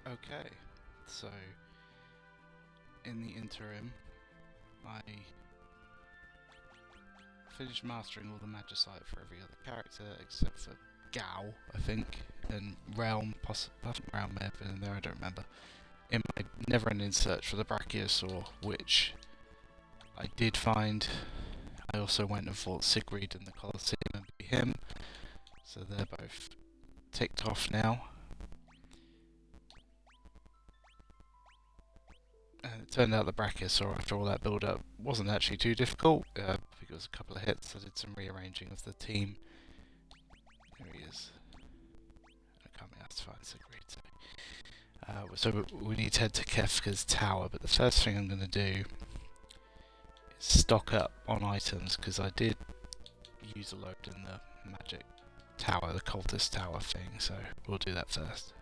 Okay, so in the interim, I finished mastering all the magicite for every other character except for Gao, I think, and Realm, I think Realm may have been in there, I don't remember. In my never-ending search for the Brachiosaur, which I did find, I also went and fought Sigrid in the Colosseum and beat him, so they're both ticked off now. And it turned out the Brachiosaur, after all that build-up, wasn't actually too difficult. I think it was a couple of hits. I did some rearranging of the team. There he is. I can't be asked to find Sigrid. So we need to head to Kefka's tower, but the first thing I'm going to do is stock up on items, because I did use a load in the magic tower, the cultist tower thing, so we'll do that first.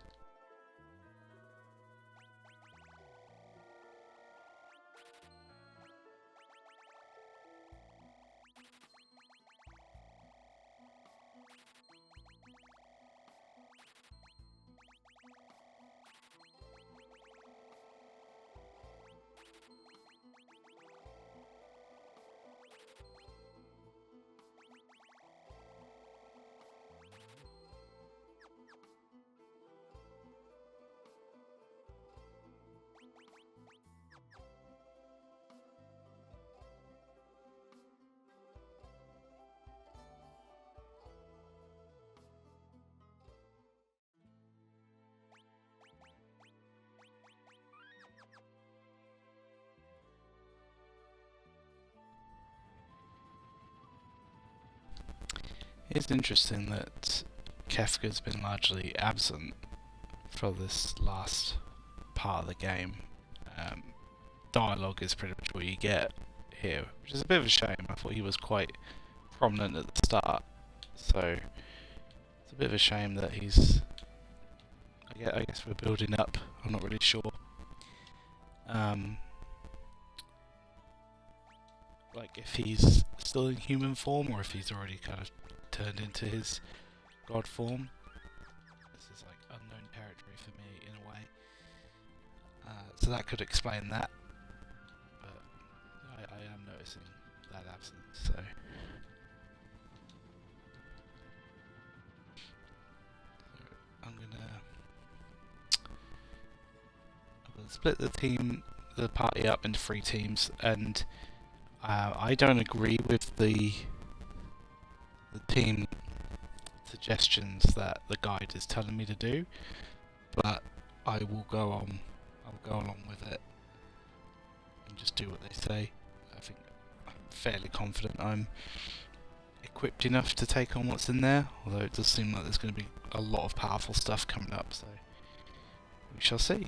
It's interesting that Kefka's been largely absent for this last part of the game. Dialogue is pretty much what you get here, which is a bit of a shame. I thought he was quite prominent at the start, so it's a bit of a shame that he's... I guess we're building up, I'm not really sure. Like if he's still in human form or if he's already kind of turned into his god form. This is like unknown territory for me in a way. So that could explain that. But I am noticing that absence, so... I'm gonna split the party up into 3 teams, and I don't agree with the team suggestions that the guide is telling me to do, but I will go on. I'll go along with it and just do what they say. I think I'm fairly confident I'm equipped enough to take on what's in there, although it does seem like there's going to be a lot of powerful stuff coming up, so we shall see.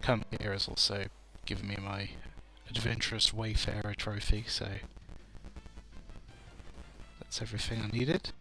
come here has also given me my Adventurous Wayfarer trophy, so that's everything I needed.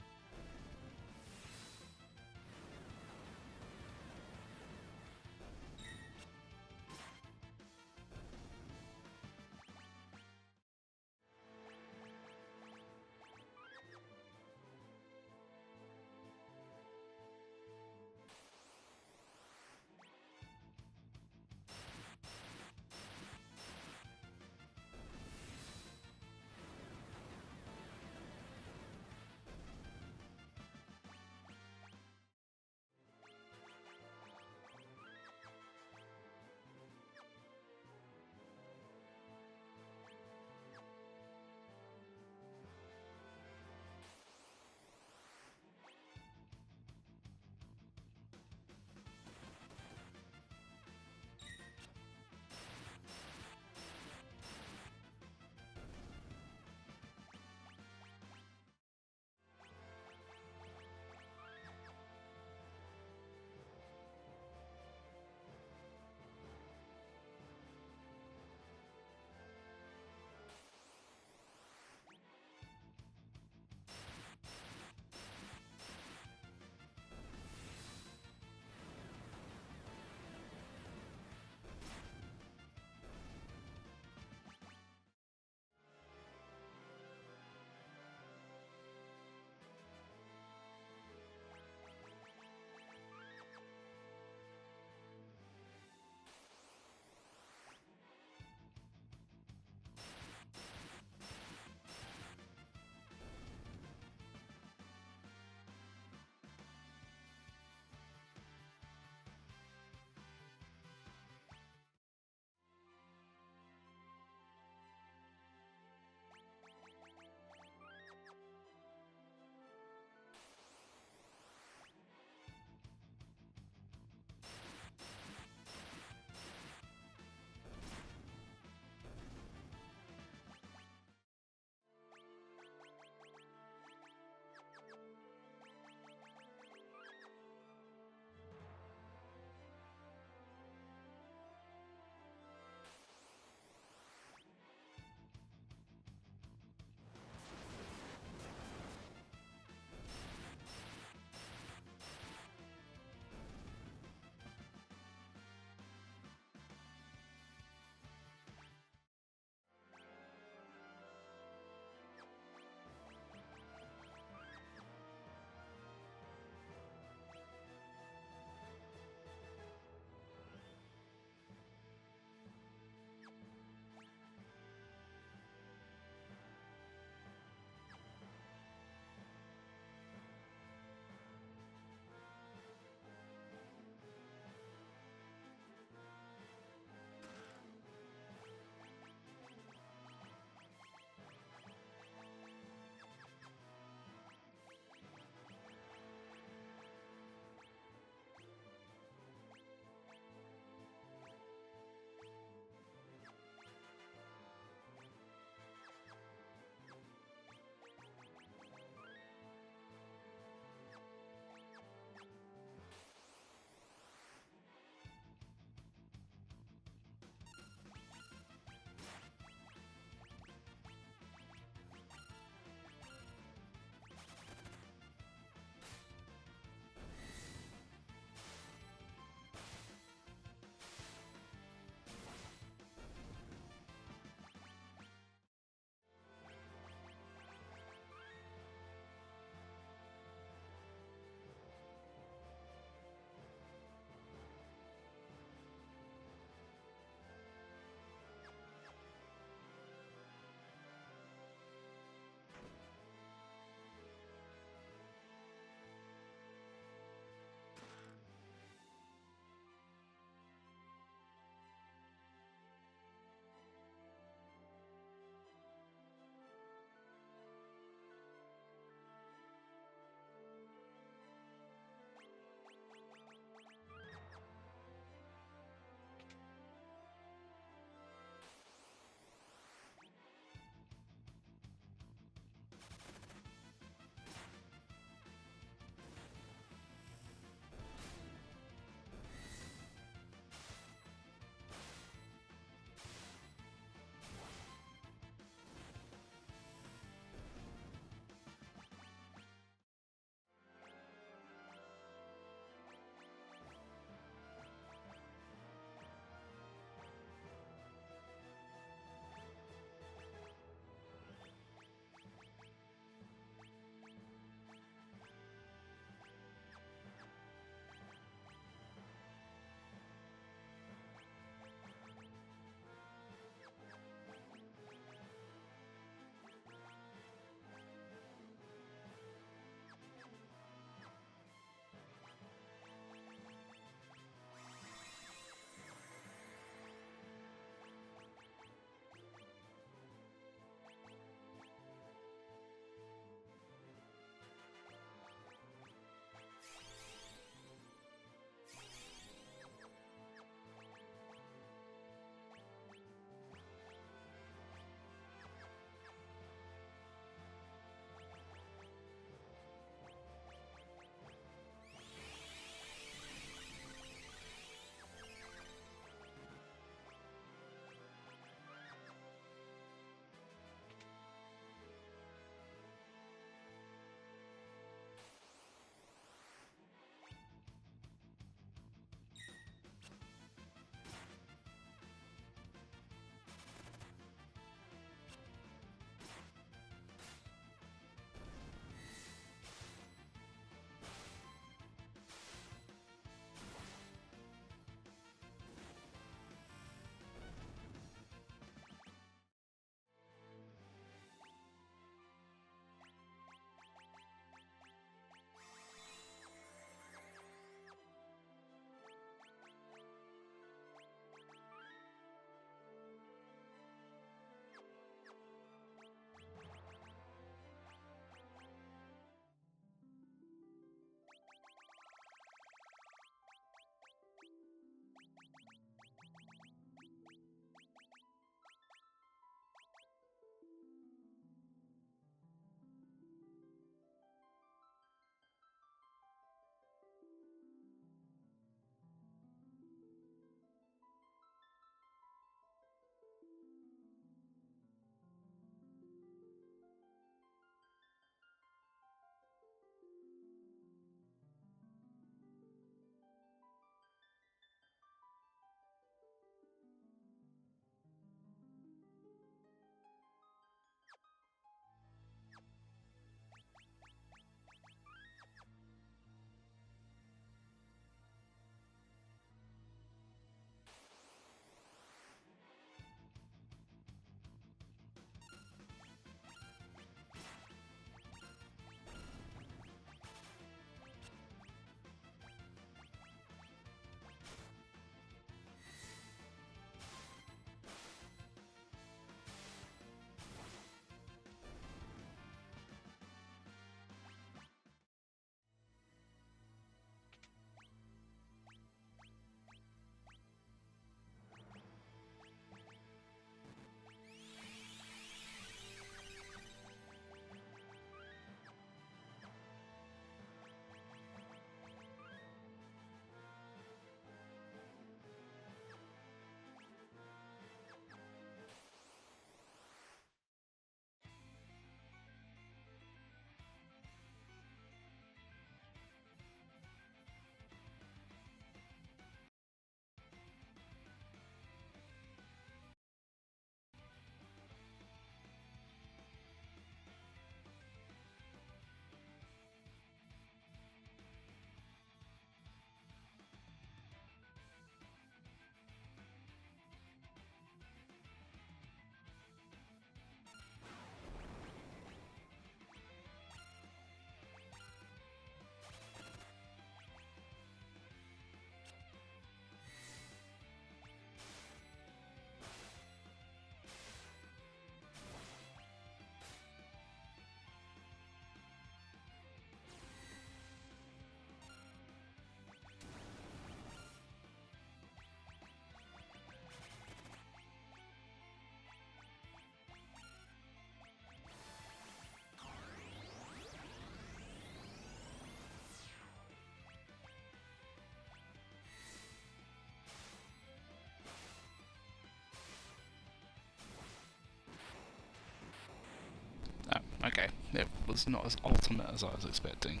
It was not as ultimate as I was expecting.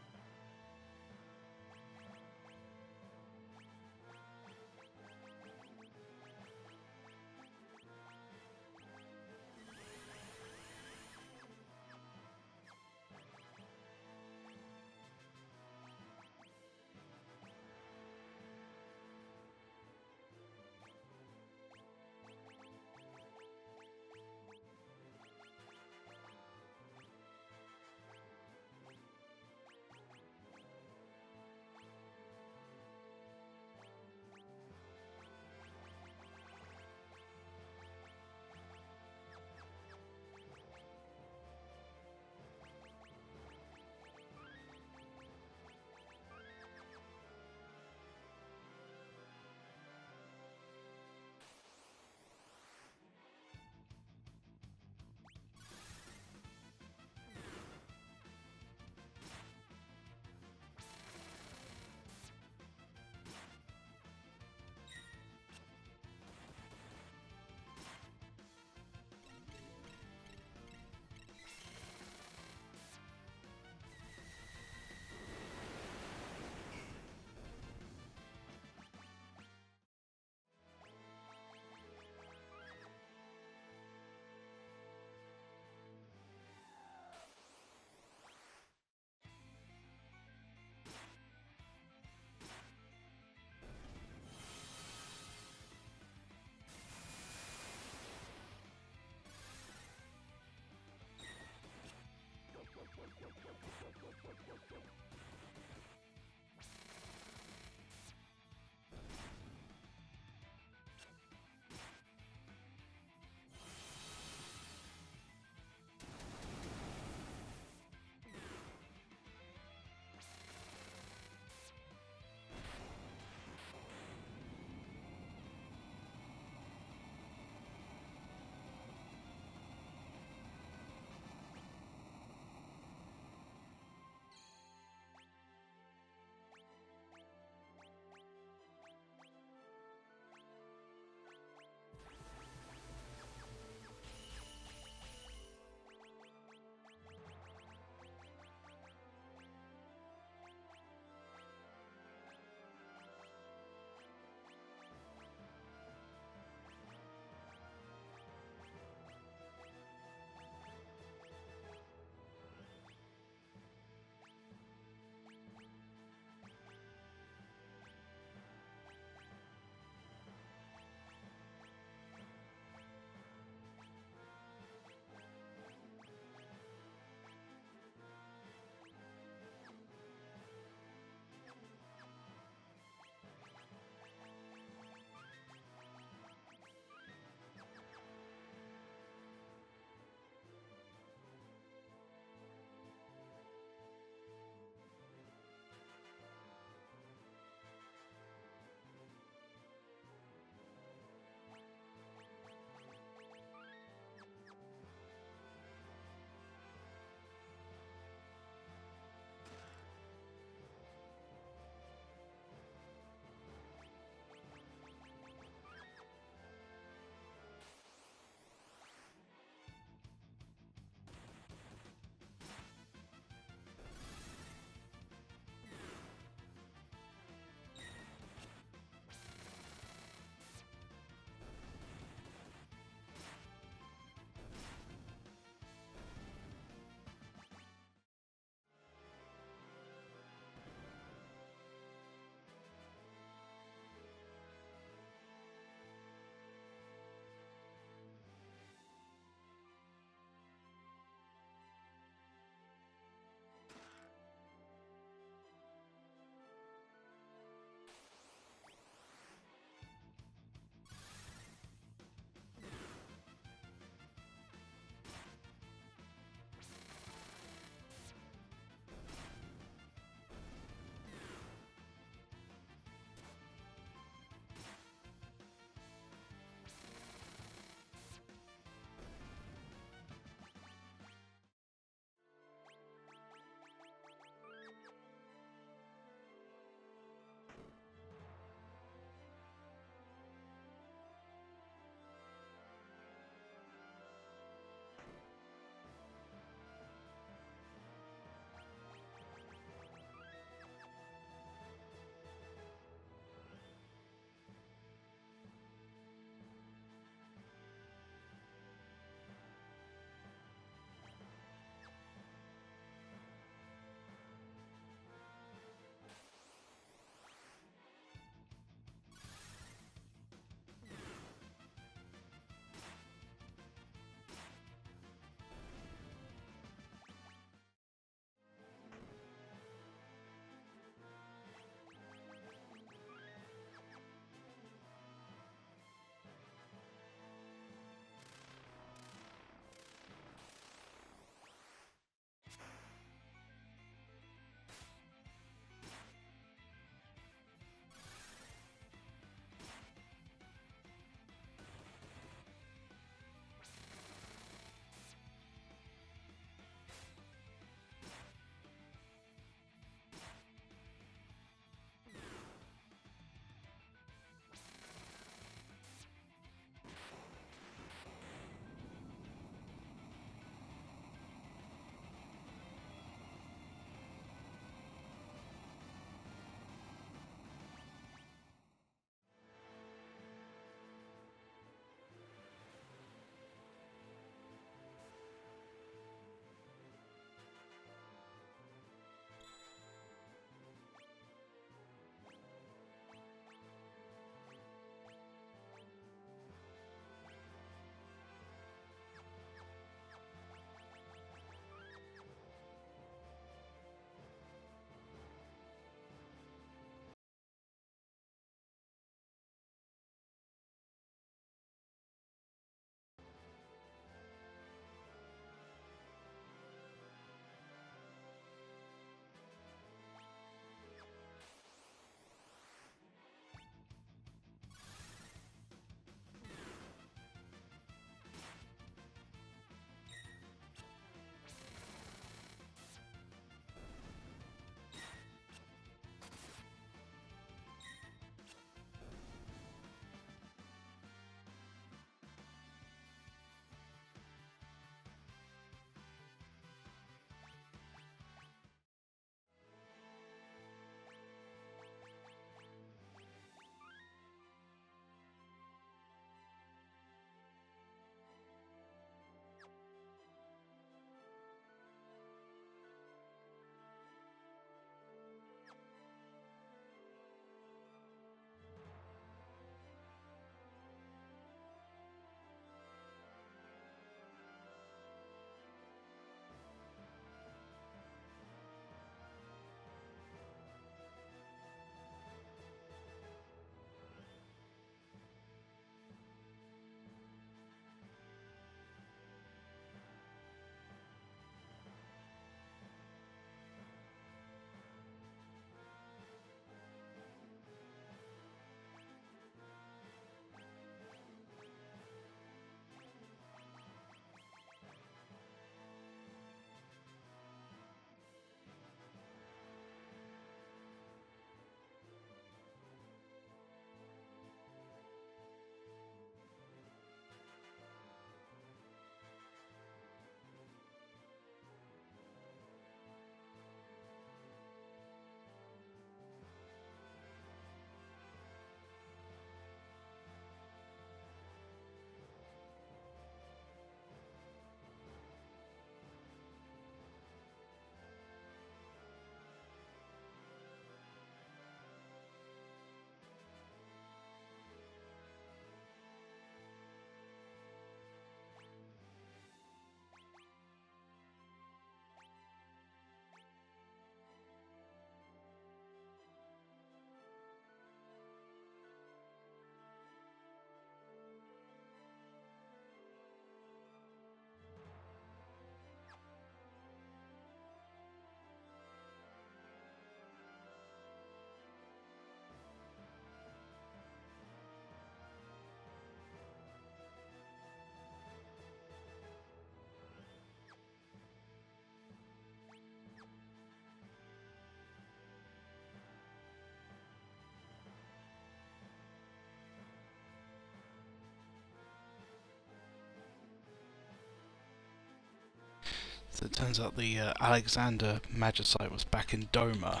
Turns out the Alexander Magicite was back in Doma,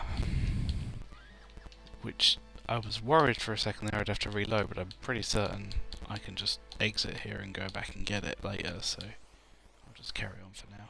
which I was worried for a second there I'd have to reload, but I'm pretty certain I can just exit here and go back and get it later, so I'll just carry on for now.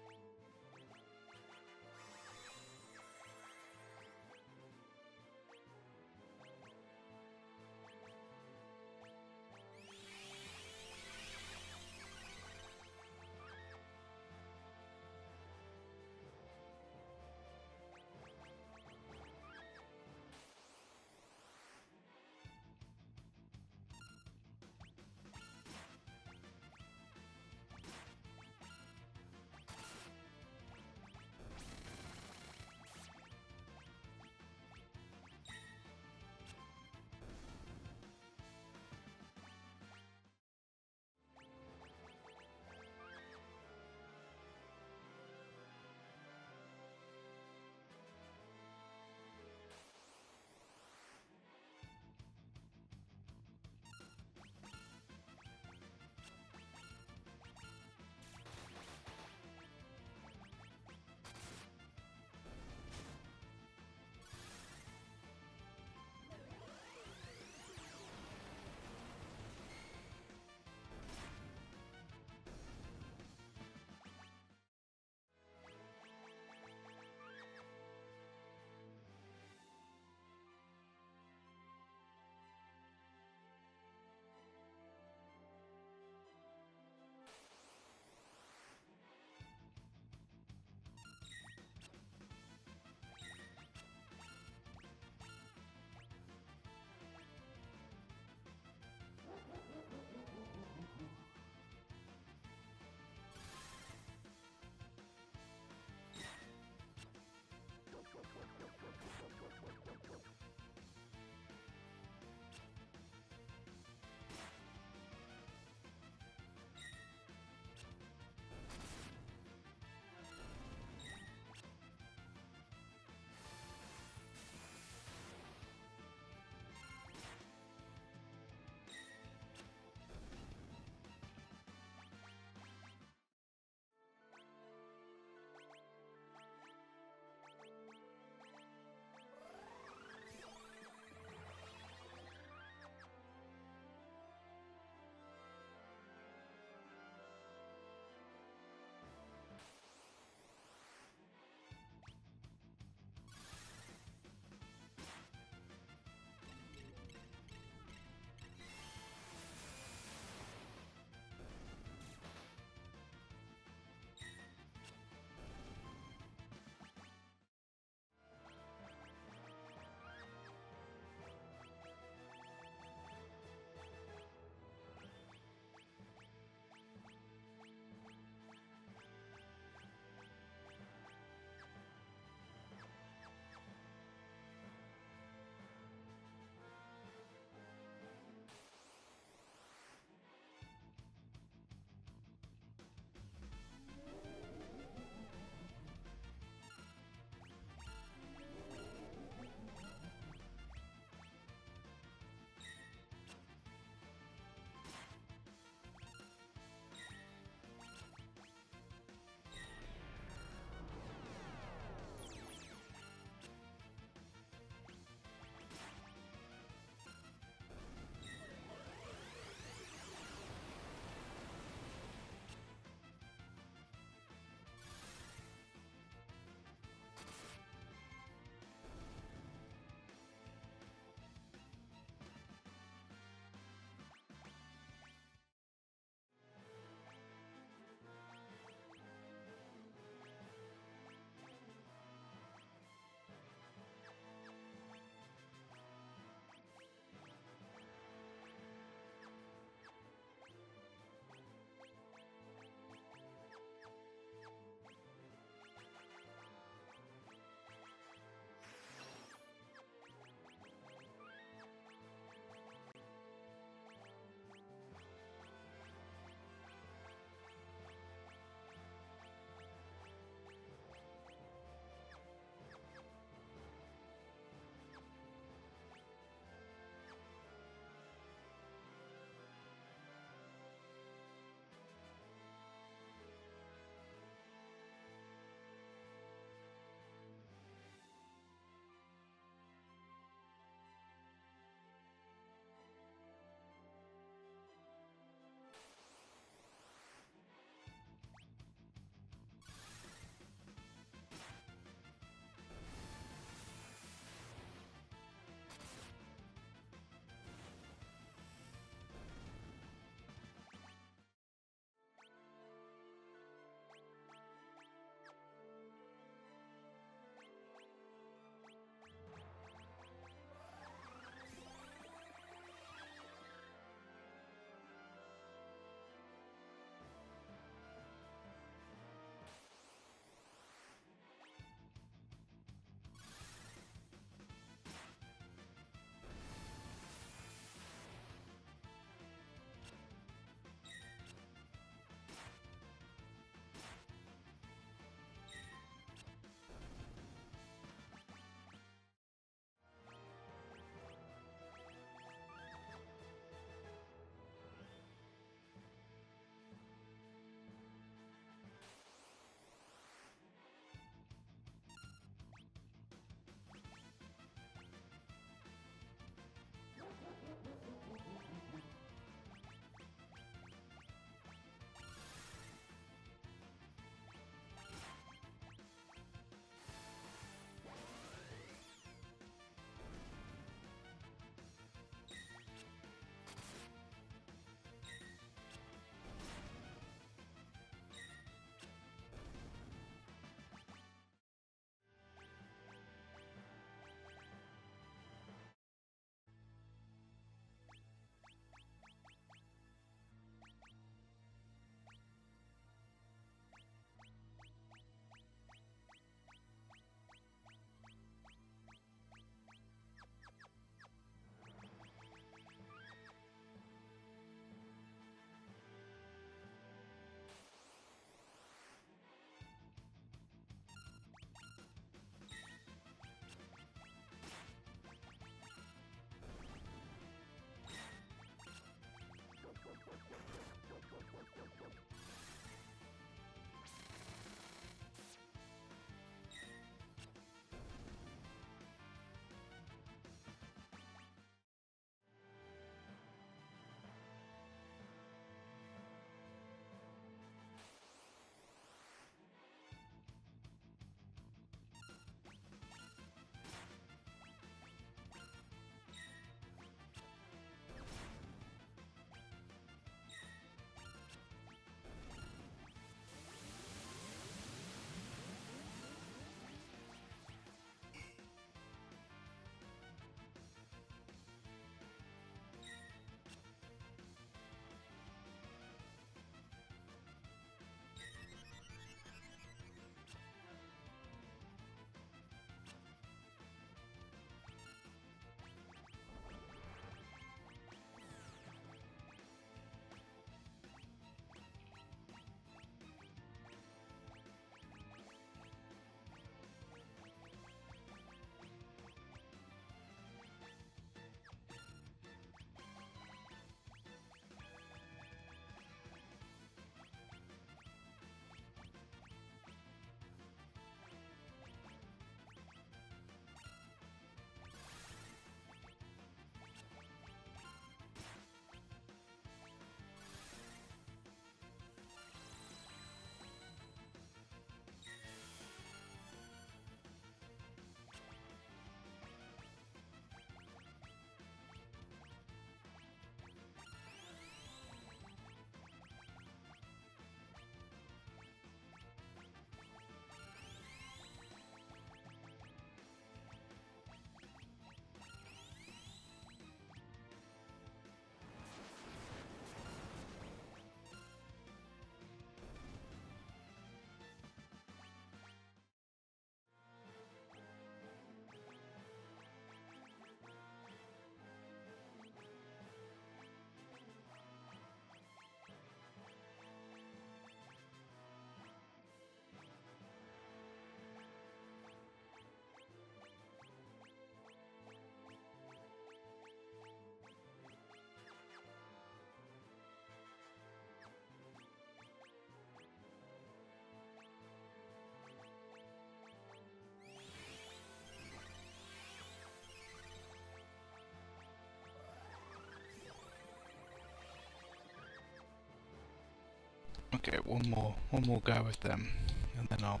Okay, one more go with them, and then I'll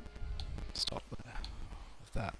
stop there with that.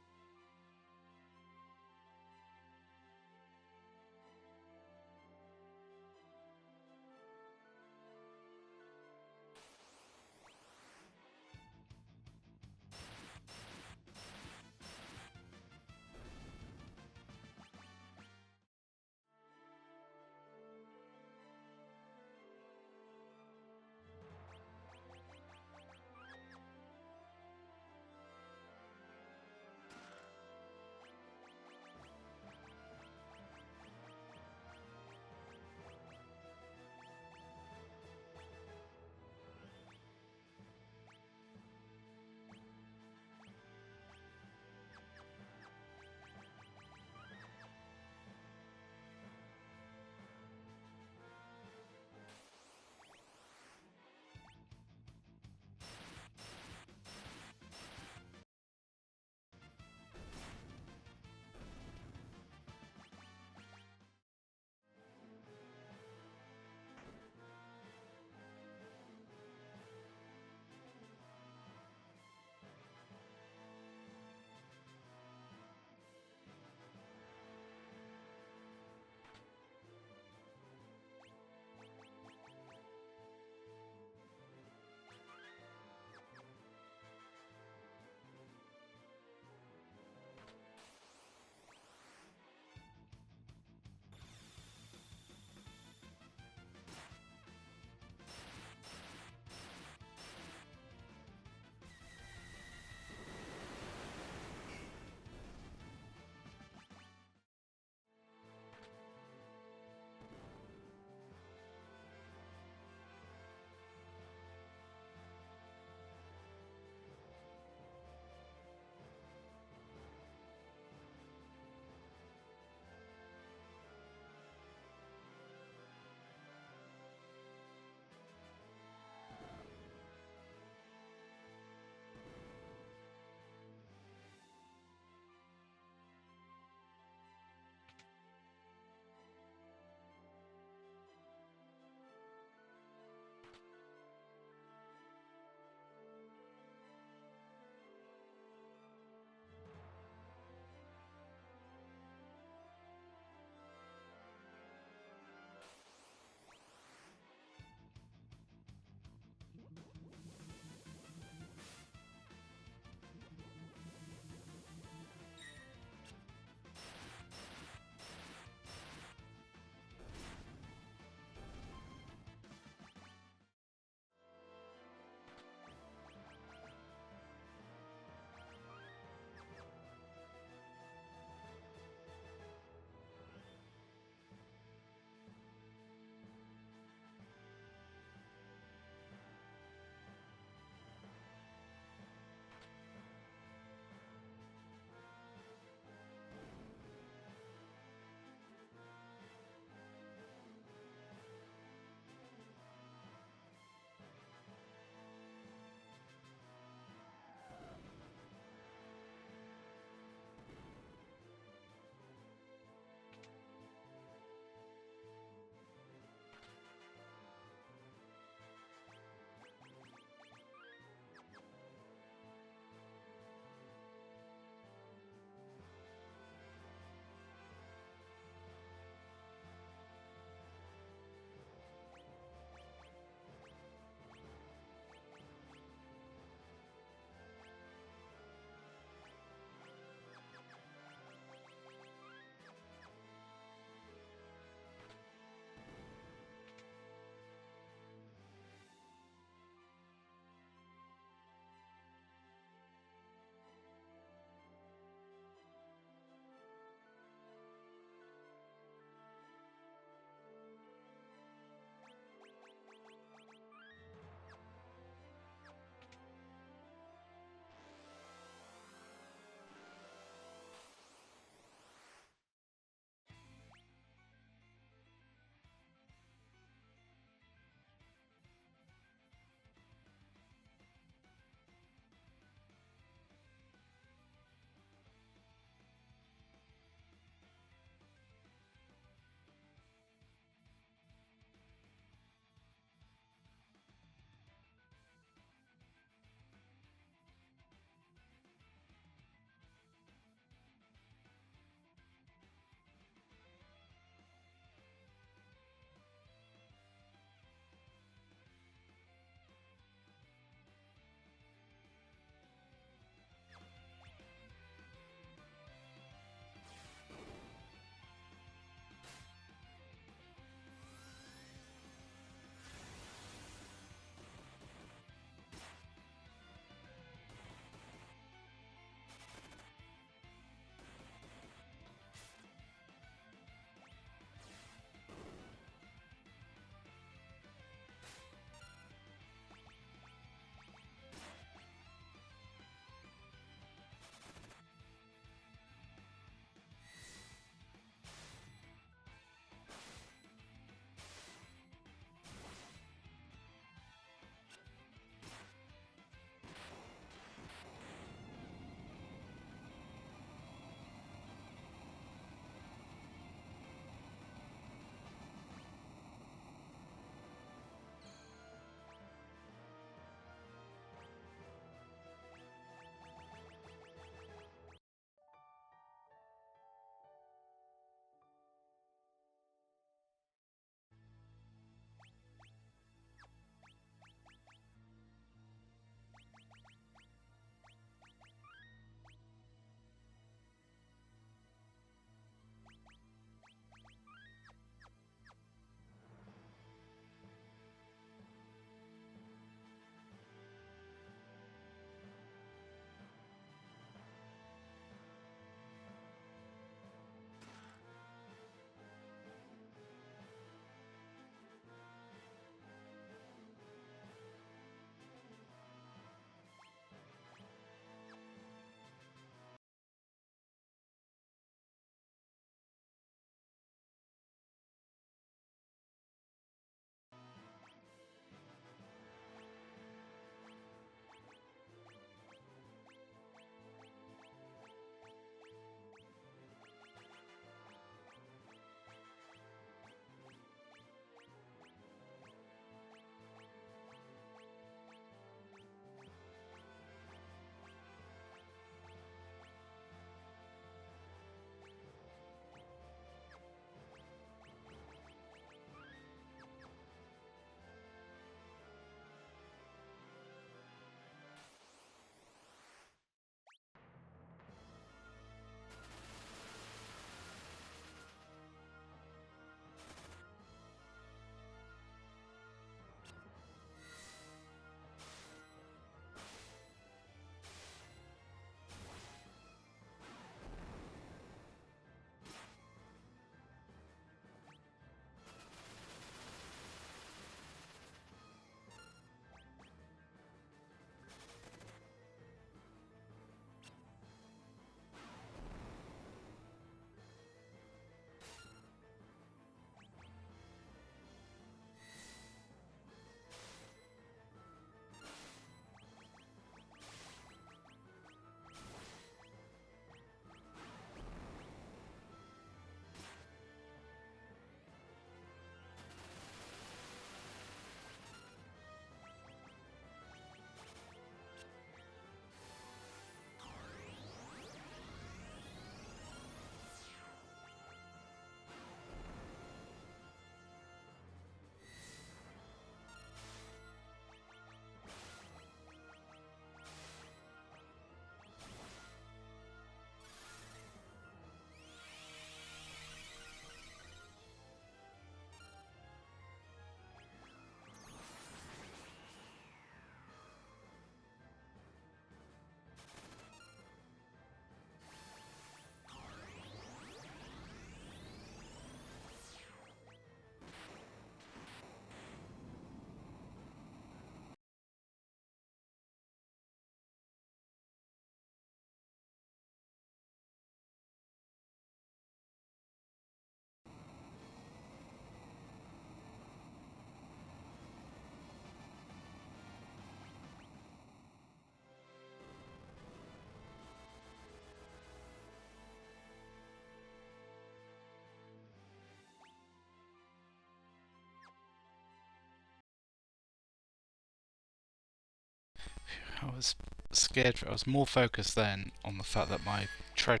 I was scared. I was more focused then on the fact that my treasure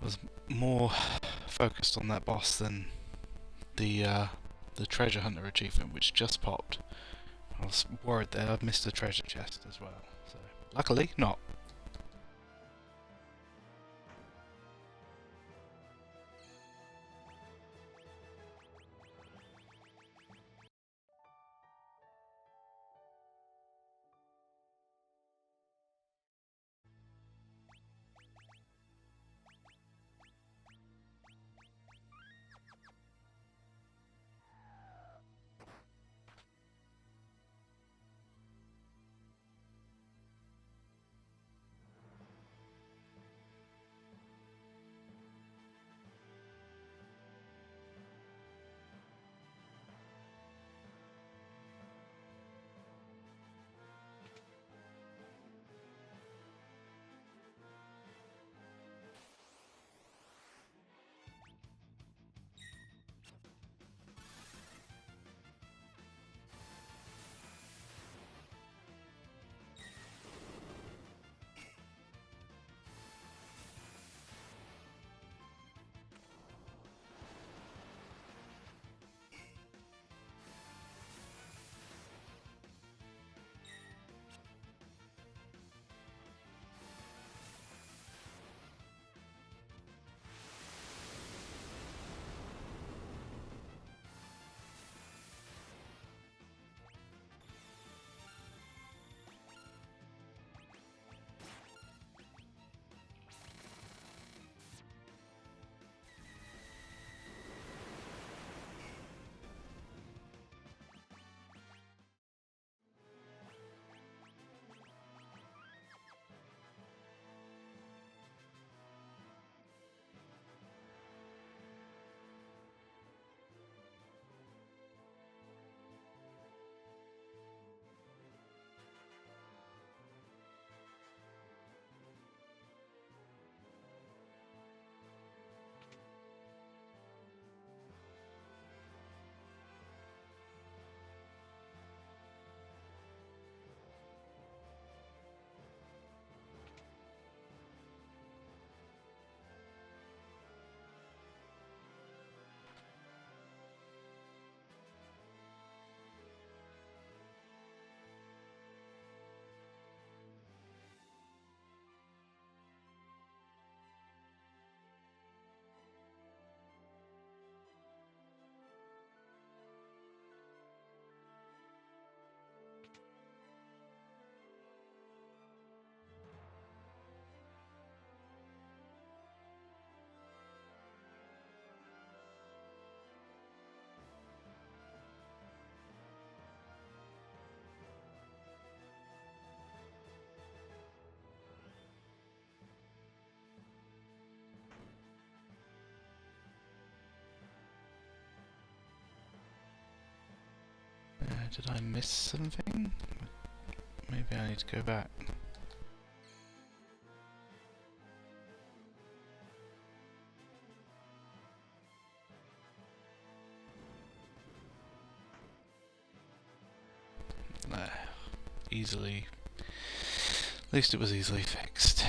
was more focused on that boss than the treasure hunter achievement, which just popped. I was worried that I'd missed a treasure chest as well. So luckily, not. Did I miss something? Maybe I need to go back. Nah, easily. At least it was easily fixed.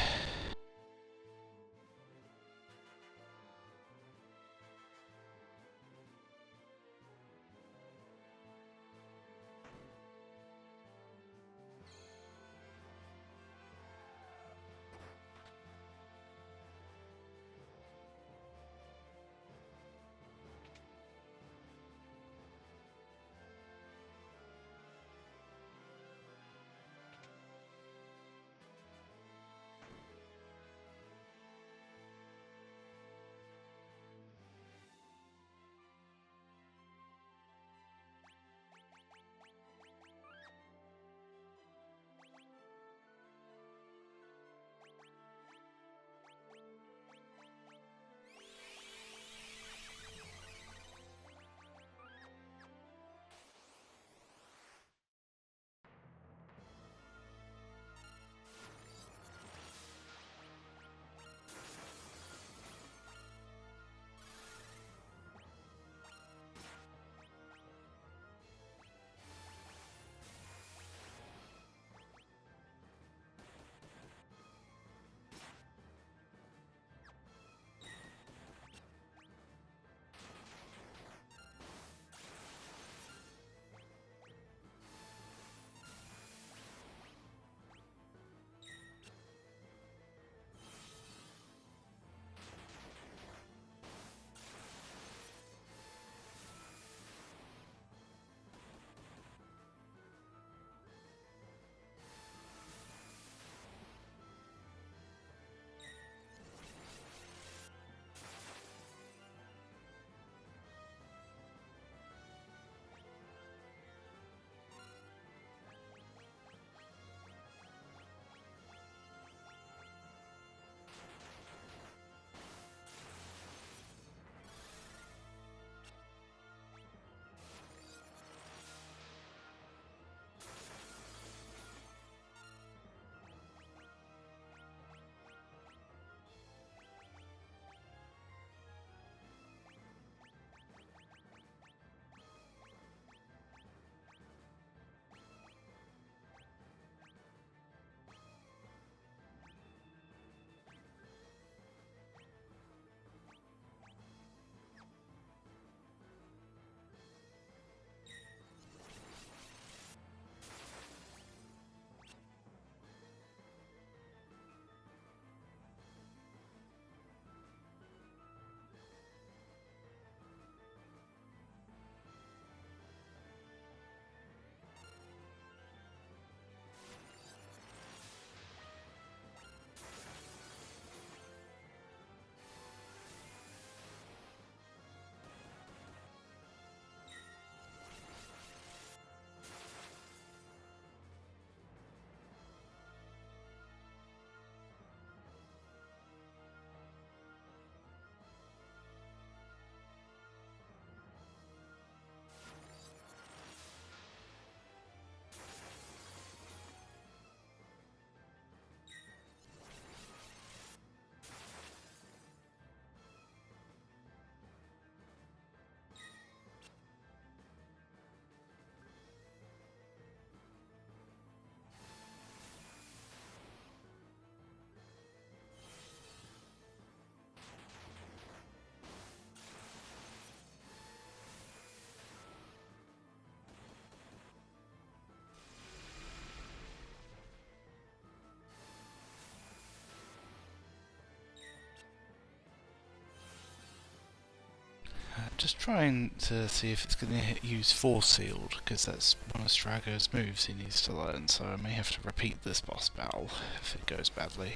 just trying to see if it's going to use Force Sealed, because that's one of Strago's moves he needs to learn, so I may have to repeat this boss battle if it goes badly.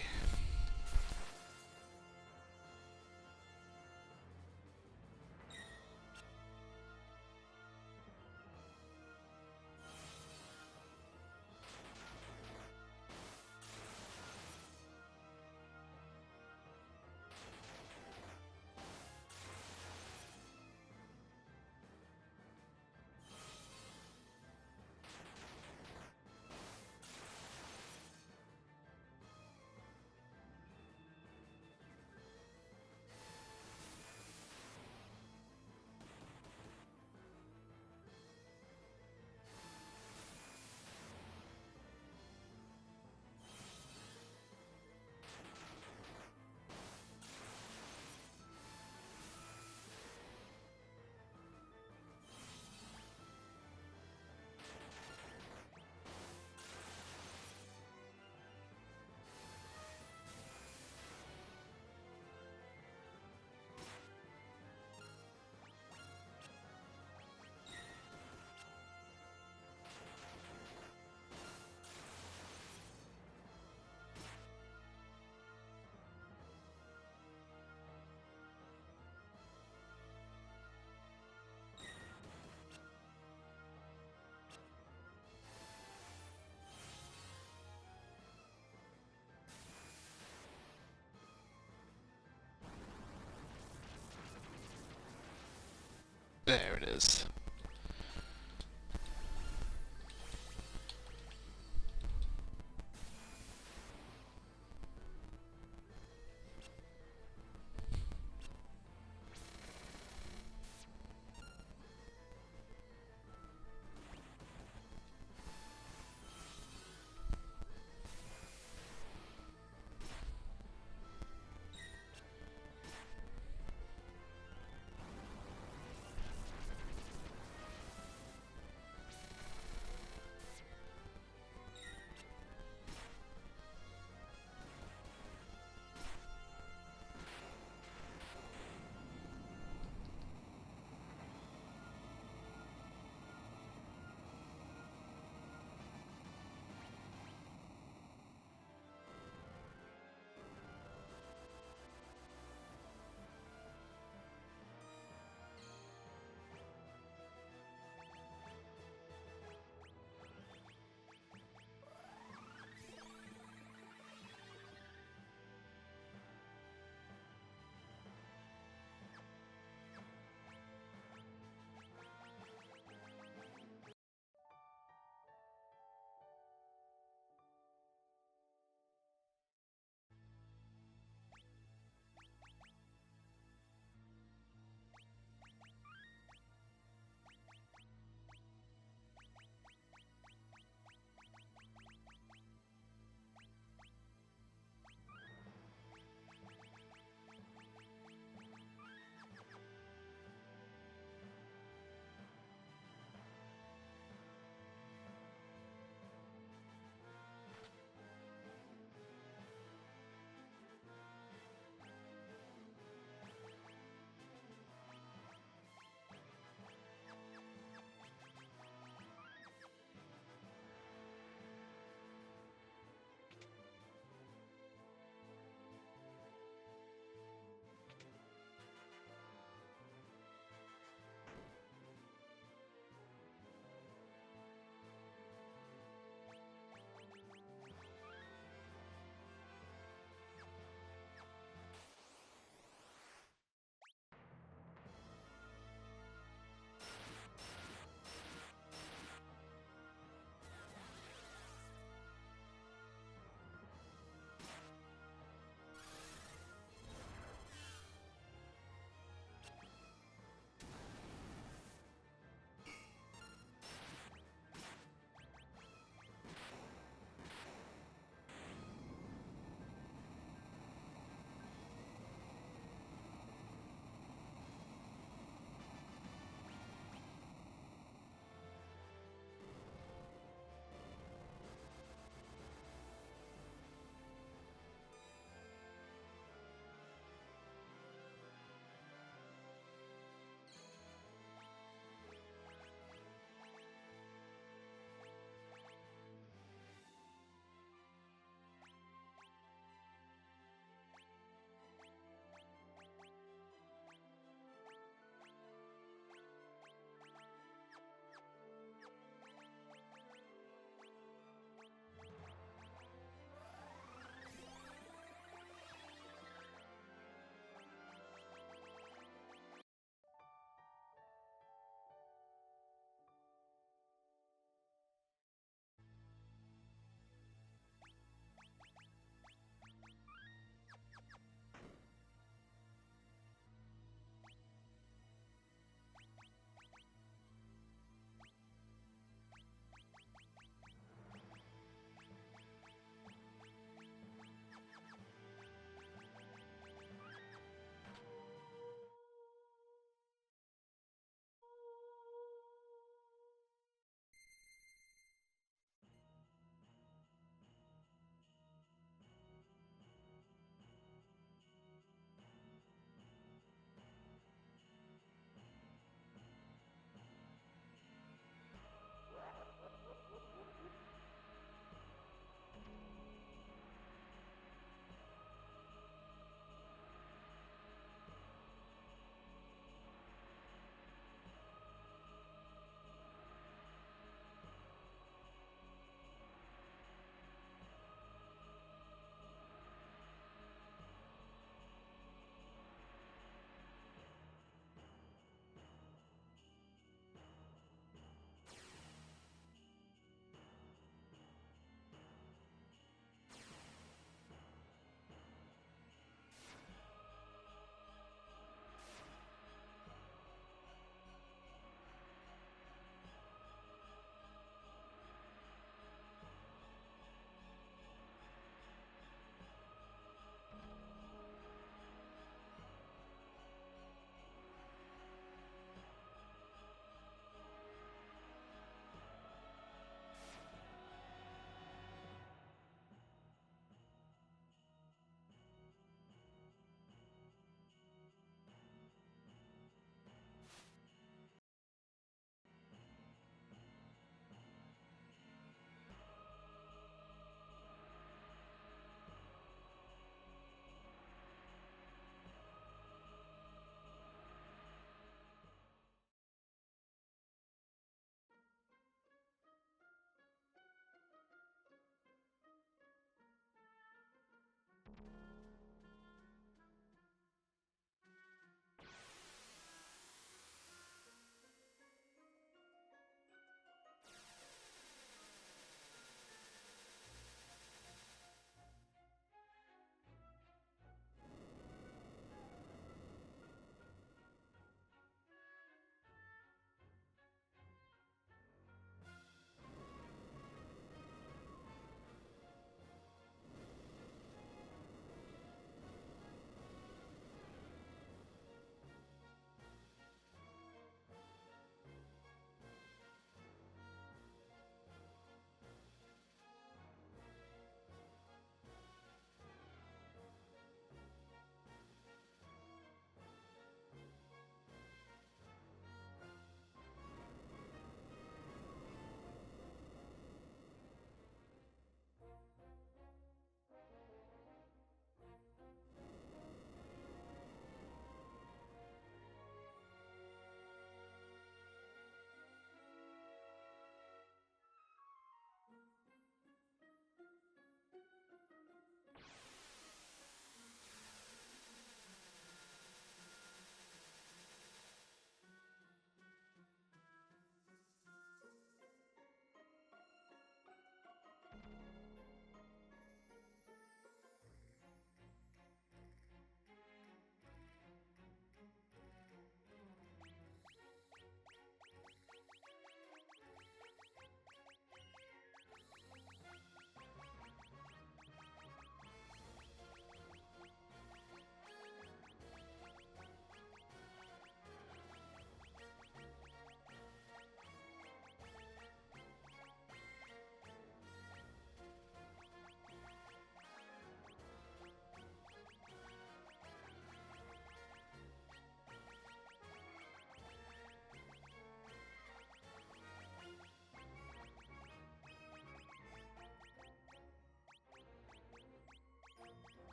There it is.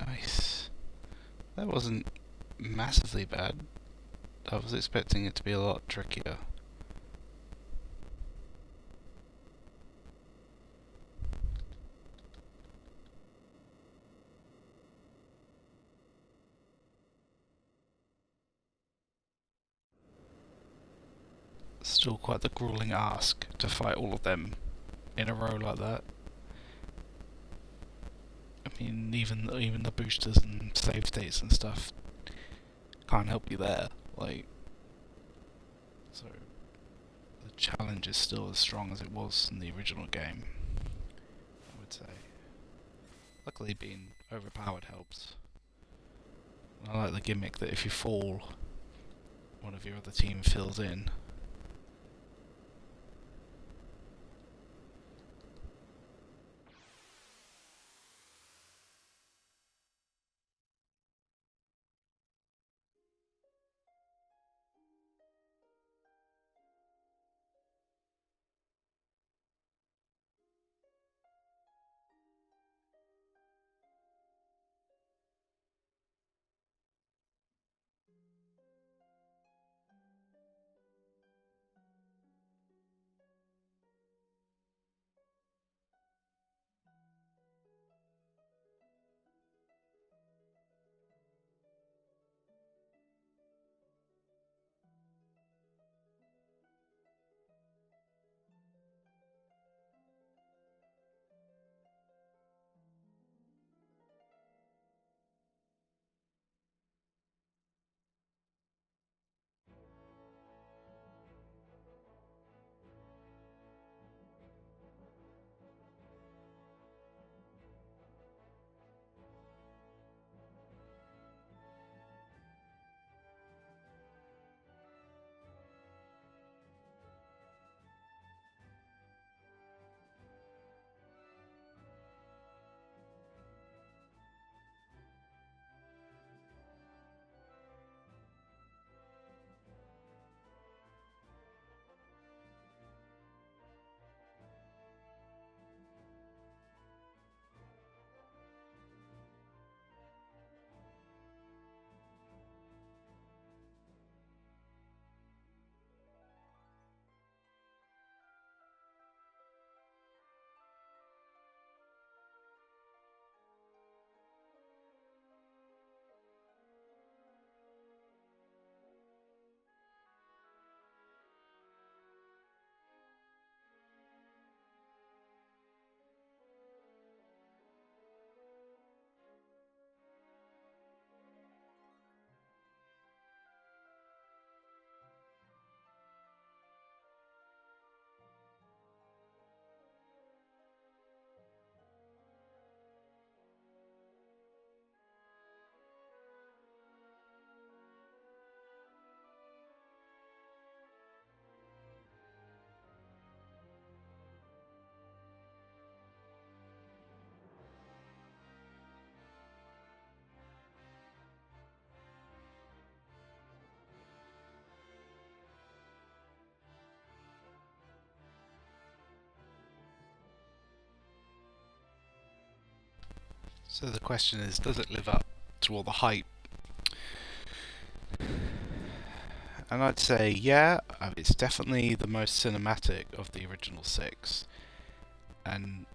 Nice. That wasn't massively bad. I was expecting it to be a lot trickier. Still quite the grueling ask to fight all of them in a row like that. I mean, even the boosters and save states and stuff can't help you there. Like, so the challenge is still as strong as it was in the original game, I would say. Luckily, being overpowered helps. I like the gimmick that if you fall, one of your other team fills in. So the question is, does it live up to all the hype? And I'd say, yeah, it's definitely the most cinematic of the original six. And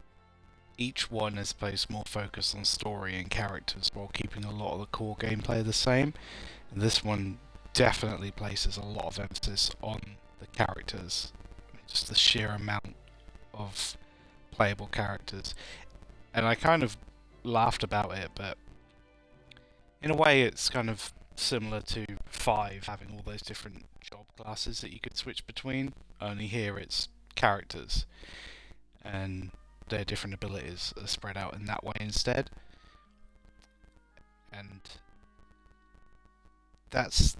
each one has placed more focus on story and characters while keeping a lot of the core gameplay the same. And this one definitely places a lot of emphasis on the characters. Just the sheer amount of playable characters. And I kind of laughed about it, but in a way it's kind of similar to 5, having all those different job classes that you could switch between, only here it's characters, and their different abilities are spread out in that way instead. And that's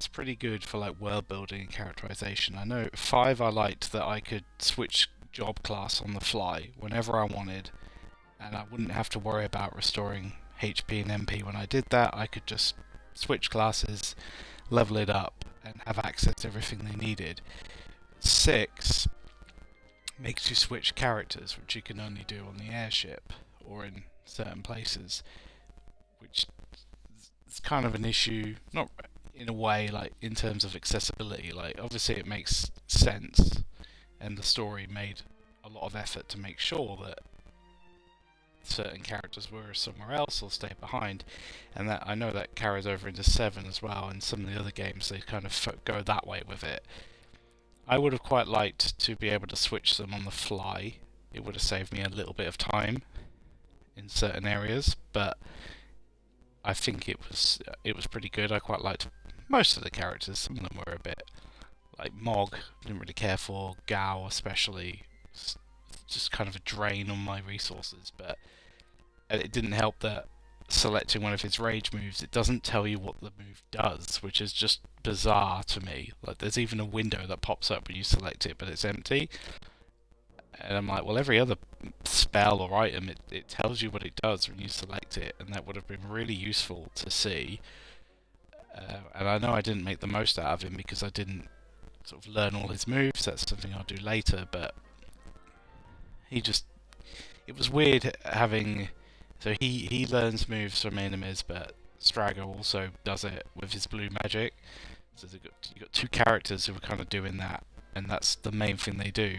pretty good for like world building and characterization. I know 5 I liked that I could switch job class on the fly whenever I wanted, and I wouldn't have to worry about restoring HP and MP when I did that. I could just switch classes, level it up, and have access to everything they needed. 6 makes you switch characters, which you can only do on the airship or in certain places. it's kind of an issue, not in a way like in terms of accessibility. Like obviously it makes sense, and the story made a lot of effort to make sure that certain characters were somewhere else or stayed behind, and that I know that carries over into 7 as well. And some of the other games they kind of go that way with it. I would have quite liked to be able to switch them on the fly. It would have saved me a little bit of time in certain areas, but I think it was pretty good. I quite liked most of the characters. Some of them were a bit like Mog, didn't really care for. Gao especially, just kind of a drain on my resources. But it didn't help that selecting one of his rage moves, it doesn't tell you what the move does, which is just bizarre to me. Like there's even a window that pops up when you select it, but it's empty. And I'm like, well, every other spell or item, it tells you what it does when you select it, and that would have been really useful to see. And I know I didn't make the most out of him because I didn't sort of learn all his moves. That's something I'll do later, but it was weird having. So he learns moves from enemies, but Strago also does it with his blue magic. So you've got two characters who are kind of doing that, and that's the main thing they do.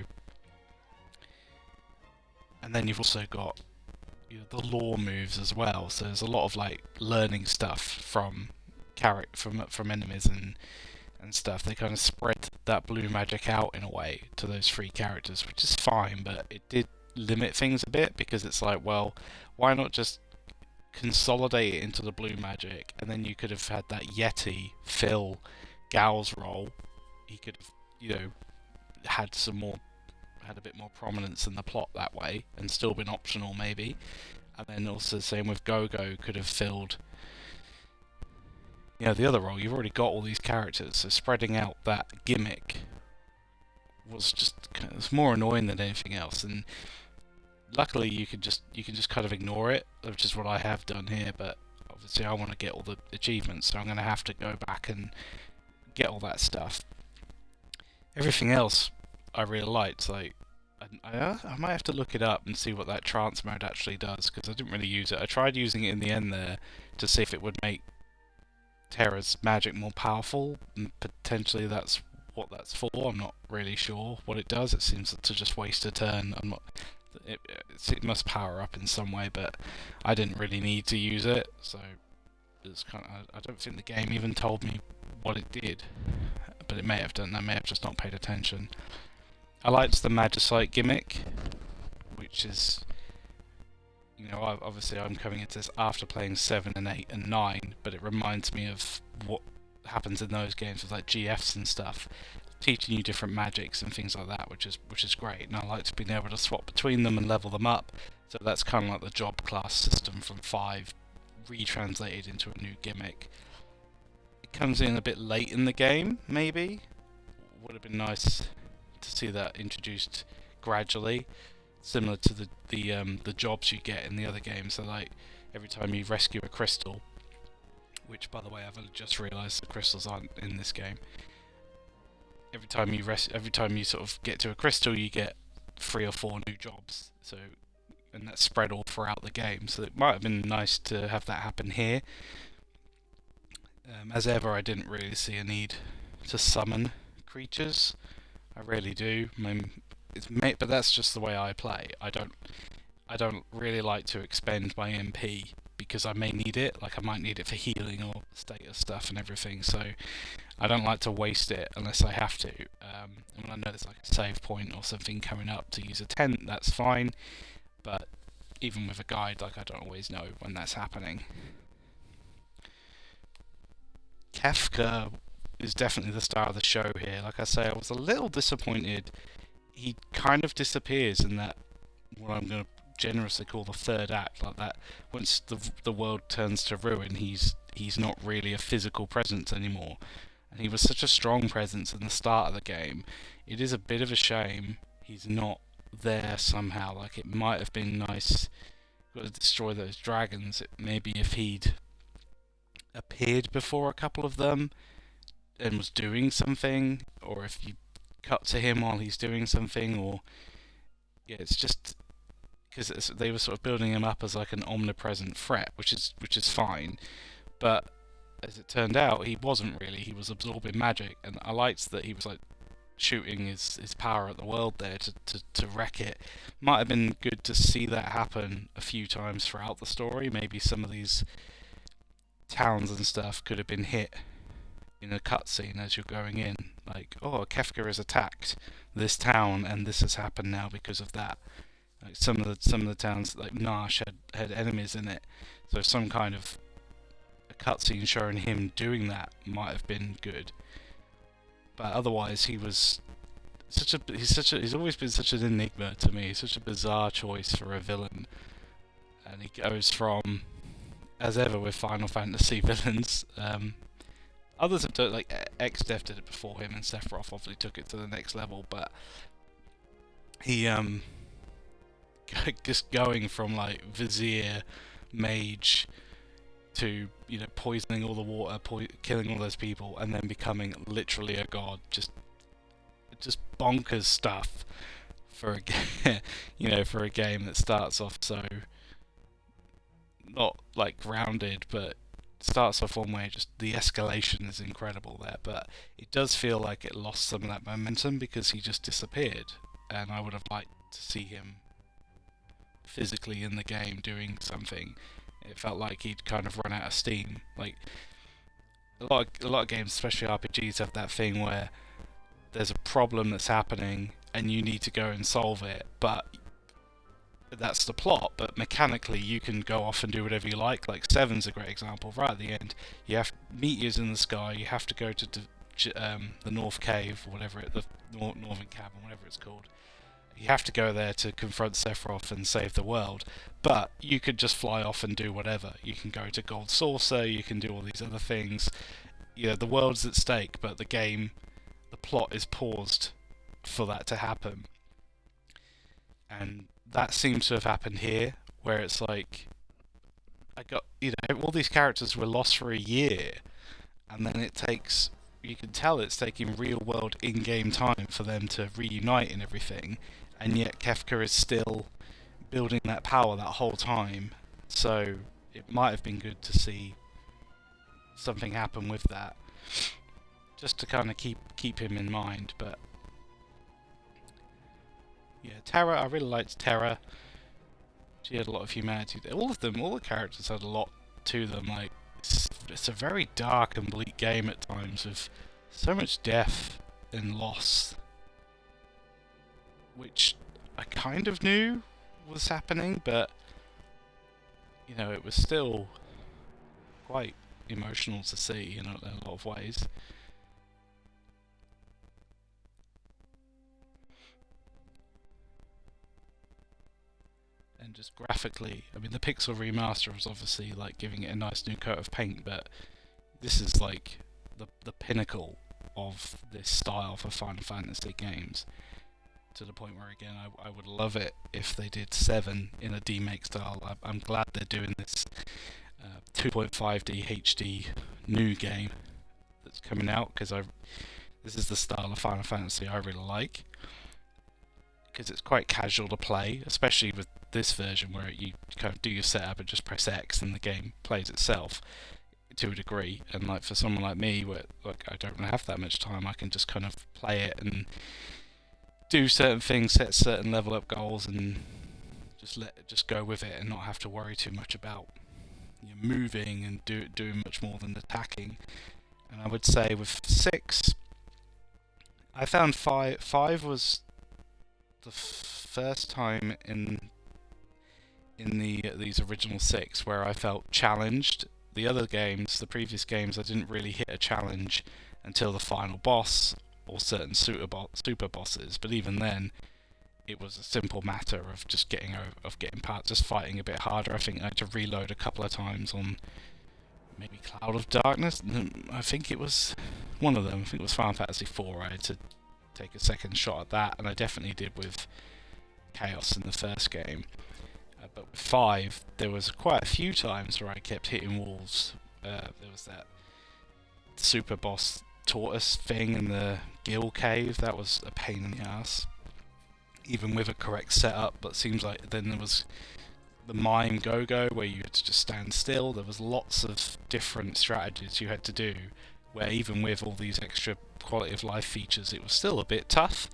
And then you've also got the lore moves as well. So there's a lot of like learning stuff from enemies and stuff. They kind of spread that blue magic out in a way to those 3 characters, which is fine, but it did limit things a bit because it's like, well, why not just consolidate it into the blue magic, and then you could have had that Yeti fill Gao's role. He could have, had a bit more prominence in the plot that way, and still been optional maybe. And then also the same with Gogo, could have filled the other role. You've already got all these characters, so spreading out that gimmick was just it's more annoying than anything else. And luckily you can just kind of ignore it, which is what I have done here. But obviously I want to get all the achievements, so I'm going to have to go back and get all that stuff. Everything else I really liked. Like I might have to look it up and see what that trance mode actually does, because I didn't really use it. I tried using it in the end there to see if it would make Terra's magic more powerful, and potentially that's what that's for. I'm not really sure what it does. It seems to just waste a turn. It must power up in some way, but I didn't really need to use it, so it's kind of, I don't think the game even told me what it did, but it may have done. I may have just not paid attention. I liked the Magicite gimmick, which is, obviously I'm coming into this after playing 7 and 8 and 9, but it reminds me of what happens in those games with like GFs and stuff, teaching you different magics and things like that, which is great. And I liked being able to swap between them and level them up. So that's kind of like the job class system from 5, retranslated into a new gimmick. It comes in a bit late in the game, maybe. Would have been nice to see that introduced gradually, similar to the jobs you get in the other games. So like every time you rescue a crystal, which by the way I've only just realised the crystals aren't in this game. Every time you sort of get to a crystal, you get 3 or 4 new jobs. So, and that's spread all throughout the game. So it might have been nice to have that happen here. As ever, I didn't really see a need to summon creatures. I really do. But that's just the way I play. I don't really like to expend my MP because I may need it. Like I might need it for healing or status stuff and everything. So I don't like to waste it unless I have to. And when I know there's like a save point or something coming up to use a tent, that's fine. But even with a guide, like I don't always know when that's happening. Kefka is definitely the star of the show here. Like I say, I was a little disappointed. He kind of disappears in that, what I'm going to generously call the third act, like that. Once the world turns to ruin, he's not really a physical presence anymore. And he was such a strong presence in the start of the game. It is a bit of a shame he's not there somehow. Like it might have been nice, got to destroy those dragons. Maybe if he'd appeared before a couple of them and was doing something, or if you cut to him while he's doing something, or it's just because they were sort of building him up as like an omnipresent threat, which is fine, but as it turned out, he wasn't really. He was absorbing magic, and I liked that he was like shooting his power at the world there to wreck it. Might have been good to see that happen a few times throughout the story. Maybe some of these towns and stuff could have been hit in a cutscene as you're going in. Like, oh, Kefka has attacked this town, and this has happened now because of that. Like some of the towns, like Nash, had enemies in it, so some kind of a cutscene showing him doing that might have been good. But otherwise, he's always been such an enigma to me. Such a bizarre choice for a villain, and he goes from, as ever with Final Fantasy villains. Others have done, like X-Dev did it before him, and Sephiroth obviously took it to the next level. But he just going from like Vizier, Mage, to poisoning all the water, killing all those people, and then becoming literally a god. Just bonkers stuff for a for a game that starts off so not like grounded, but starts off one way. Just the escalation is incredible there, but it does feel like it lost some of that momentum because he just disappeared, and I would have liked to see him physically in the game doing something. It felt like he'd kind of run out of steam. Like a lot of games, especially RPGs, have that thing where there's a problem that's happening and you need to go and solve it, but that's the plot. But mechanically, you can go off and do whatever you like. Like Seven's a great example. Right at the end, you have meteors in the sky. You have to go to the North Cave, or whatever the Northern Cavern, whatever it's called. You have to go there to confront Sephiroth and save the world, but you could just fly off and do whatever. You can go to Gold Saucer, you can do all these other things. The world's at stake, but the plot is paused for that to happen. And that seems to have happened here, where it's like, all these characters were lost for a year, and then you can tell it's taking real world in-game time for them to reunite and everything, and yet Kefka is still building that power that whole time. So it might have been good to see something happen with that, just to kind of keep him in mind. But yeah, Terra, I really liked Terra. She had a lot of humanity. All the characters had a lot to them. Like it's a very dark and bleak game at times, with so much death and loss, which I kind of knew was happening, but it was still quite emotional to see in a lot of ways. And just graphically, I mean, the Pixel Remaster was obviously like giving it a nice new coat of paint, but this is like the pinnacle of this style for Final Fantasy games, to the point where, again, I would love it if they did 7 in a demake style. I'm glad they're doing this 2.5D HD new game that's coming out, because this is the style of Final Fantasy I really like, because it's quite casual to play, especially with this version where you kind of do your setup and just press X and the game plays itself to a degree. And like for someone like me, where like I don't have that much time, I can just kind of play it and do certain things, set certain level up goals, and just go with it and not have to worry too much about moving and doing much more than attacking. And I would say with 6, I found 5 was the first time in these original 6 where I felt challenged. The other games, the previous games, I didn't really hit a challenge until the final boss or certain super bosses, but even then it was a simple matter of just getting past, just fighting a bit harder. I think I had to reload a couple of times on maybe Cloud of Darkness. I think it was one of them. I think it was Final Fantasy 4. I had to take a second shot at that, and I definitely did with Chaos in the first game. But with 5, there was quite a few times where I kept hitting walls. There was that super boss tortoise thing in the Gill Cave. That was a pain in the ass, even with a correct setup. But it seems like then there was the mime go-go where you had to just stand still. There was lots of different strategies you had to do, where even with all these extra quality of life features, it was still a bit tough,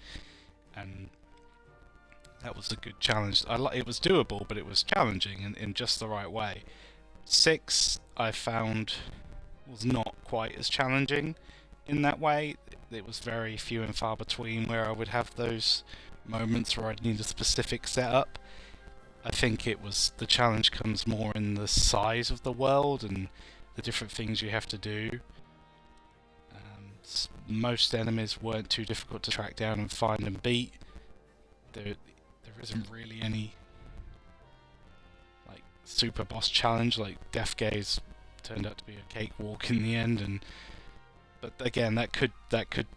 and that was a good challenge. It was doable, but it was challenging in just the right way. 6, I found, was not quite as challenging in that way. It was very few and far between where I would have those moments where I'd need a specific setup. I think the challenge comes more in the size of the world and the different things you have to do. Most enemies weren't too difficult to track down and find and beat. There isn't really any like super boss challenge. Like Death Gaze turned out to be a cakewalk in the end, but again, that could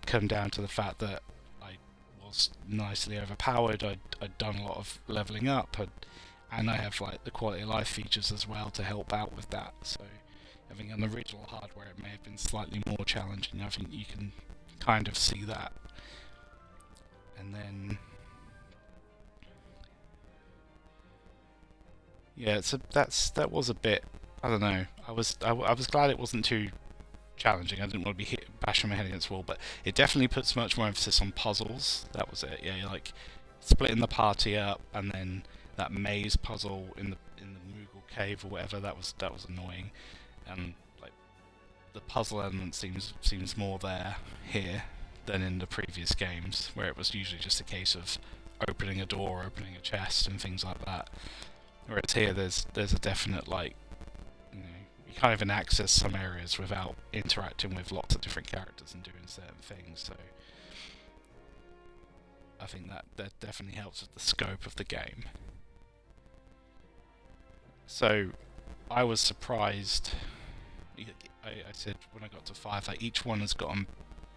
come down to the fact that I was nicely overpowered. I'd done a lot of leveling up, and I have like the quality of life features as well to help out with that. So I think on the original hardware it may have been slightly more challenging. I think you can kind of see that. And then yeah, that was a bit, I don't know. I was glad it wasn't too challenging. I didn't want to be bashing my head against the wall, but it definitely puts much more emphasis on puzzles. That was it. Yeah, like splitting the party up, and then that maze puzzle in the Moogle cave or whatever. That was annoying, and like the puzzle element seems more there here than in the previous games, where it was usually just a case of opening a door, opening a chest, and things like that. Whereas here, there's a definite, like, you can't even access some areas without interacting with lots of different characters and doing certain things. So I think that definitely helps with the scope of the game. So I was surprised. I said when I got to 5, like each one has gotten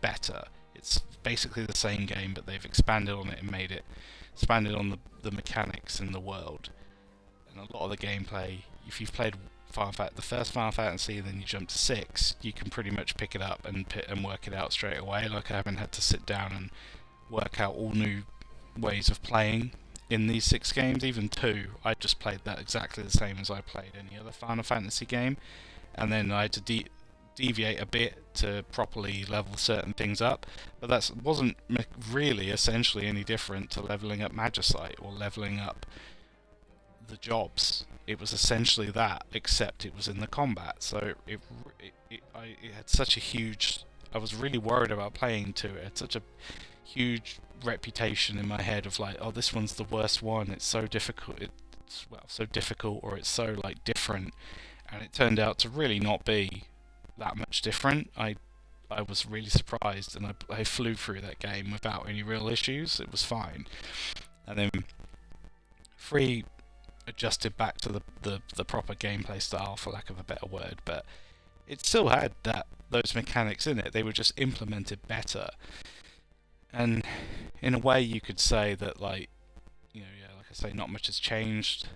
better. It's basically the same game, but they've expanded on it and expanded on the mechanics in the world. And a lot of the gameplay, if you've played the first Final Fantasy and then you jump to 6, you can pretty much pick it up and work it out straight away. Like, I haven't had to sit down and work out all new ways of playing in these 6 games. Even 2, I just played that exactly the same as I played any other Final Fantasy game, and then I had to deviate a bit to properly level certain things up, but that wasn't really essentially any different to leveling up Magicite or leveling up the jobs. It was essentially that, except it was in the combat. So it had such a huge... I was really worried about playing to it. It had such a huge reputation in my head of like, oh, this one's the worst one. It's so difficult. So difficult, or it's so like different. And it turned out to really not be that much different. I was really surprised, and I flew through that game without any real issues. It was fine. And then 3 adjusted back to the proper gameplay style, for lack of a better word, but it still had those mechanics in it. They were just implemented better, and in a way you could say that, like, like I say, not much has changed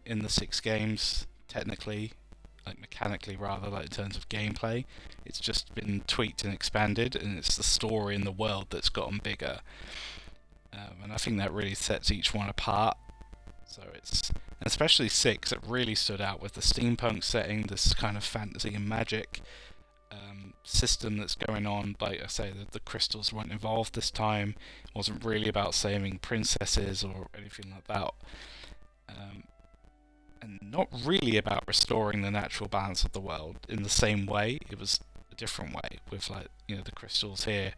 in the 6 games technically, like mechanically rather, like in terms of gameplay. It's just been tweaked and expanded, and it's the story and the world that's gotten bigger, and I think that really sets each one apart. So especially 6, it really stood out with the steampunk setting, this kind of fantasy and magic system that's going on. Like I say, the crystals weren't involved this time. It wasn't really about saving princesses or anything like that. And not really about restoring the natural balance of the world in the same way. It was a different way with, like, the crystals here.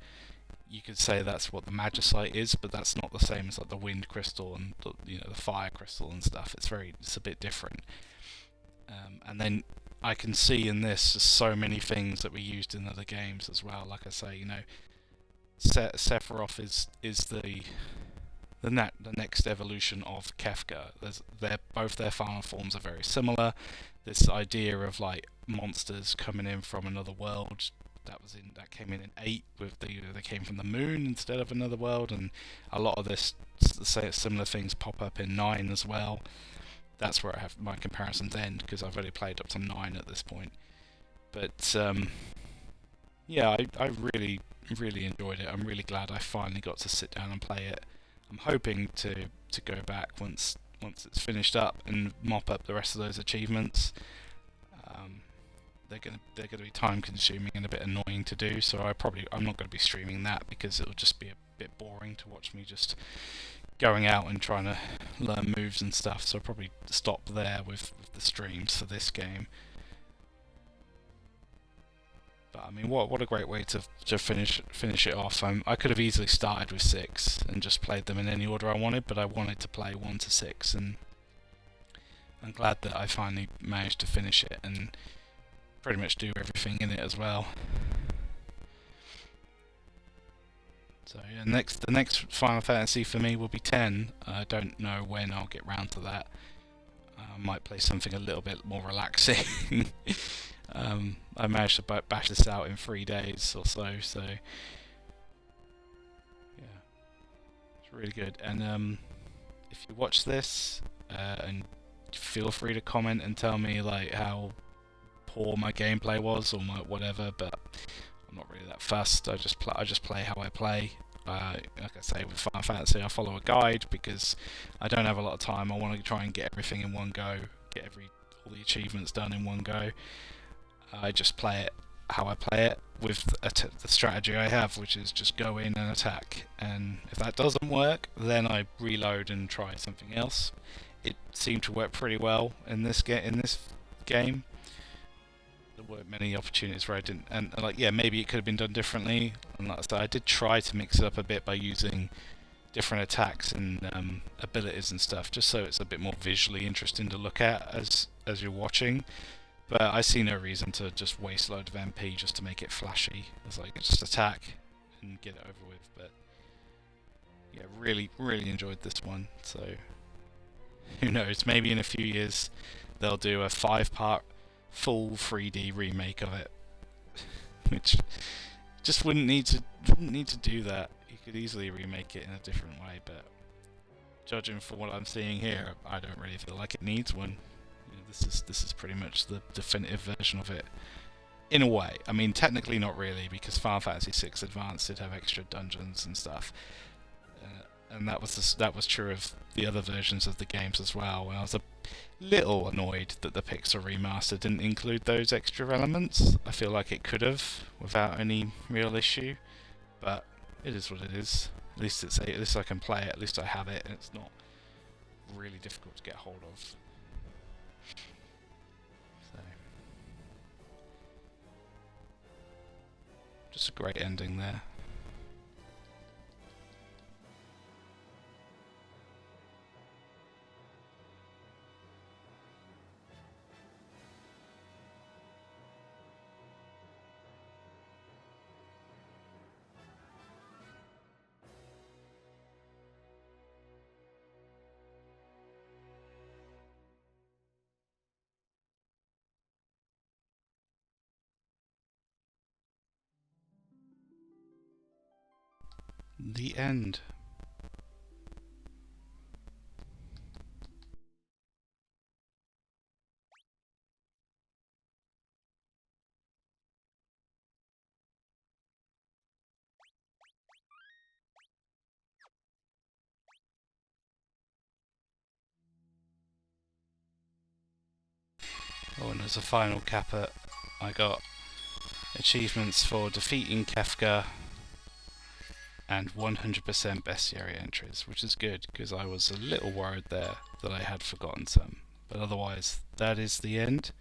You could say that's what the Magicite is, but that's not the same as like the wind crystal and the fire crystal and stuff. It's a bit different. And then I can see in this just so many things that we used in other games as well. Like I say, Sephiroth is the next evolution of Kefka. Both their final forms are very similar. This idea of like monsters coming in from another world, that came in 8 with they came from the moon instead of another world, and a lot of this similar things pop up in 9 as well. That's where I have my comparisons end, because I've already played up to 9 at this point. But yeah, I really enjoyed it. I'm really glad I finally got to sit down and play it. I'm hoping to go back once once it's finished up and mop up the rest of those achievements. They're gonna be time consuming and a bit annoying to do, so I'm not gonna be streaming that because it'll just be a bit boring to watch me just going out and trying to learn moves and stuff. So I'll probably stop there with the streams for this game. But I mean, what a great way to finish it off. I could have easily started with 6 and just played them in any order I wanted, but I wanted to play 1 to 6, and I'm glad that I finally managed to finish it and pretty much do everything in it as well. So yeah, the next Final Fantasy for me will be 10. I don't know when I'll get round to that. I might play something a little bit more relaxing. I managed to bash this out in 3 days or so, so yeah, it's really good. And if you watch this, and feel free to comment and tell me like how poor my gameplay was or my whatever, but I'm not really that fussed. I just play how I play. Like I say, with Final Fantasy, I follow a guide because I don't have a lot of time. I want to try and get everything in one go, get all the achievements done in one go. I just play it how I play it with the strategy I have, which is just go in and attack. And if that doesn't work, then I reload and try something else. It seemed to work pretty well in this game. There weren't many opportunities where I didn't, and like, yeah, maybe it could have been done differently. And like I said, I did try to mix it up a bit by using different attacks and abilities and stuff, just so it's a bit more visually interesting to look at as you're watching. But I see no reason to just waste a load of MP just to make it flashy. It's like, just attack and get it over with. But yeah, really enjoyed this one. So who knows? Maybe in a few years they'll do a 5-part full 3D remake of it, which just wouldn't need to do that. You could easily remake it in a different way. But judging from what I'm seeing here, I don't really feel like it needs one. This is pretty much the definitive version of it, in a way. I mean, technically not really, because Final Fantasy VI Advanced did have extra dungeons and stuff, and that was true of the other versions of the games as well. And I was a little annoyed that the Pixel Remaster didn't include those extra elements. I feel like it could have without any real issue, but it is what it is. At least I can play it. At least I have it, and it's not really difficult to get hold of. Just a great ending there. The end. Oh, and as a final capper, I got achievements for defeating Kefka and 100% bestiary entries, which is good, because I was a little worried there that I had forgotten some. But otherwise, that is the end.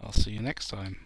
I'll see you next time.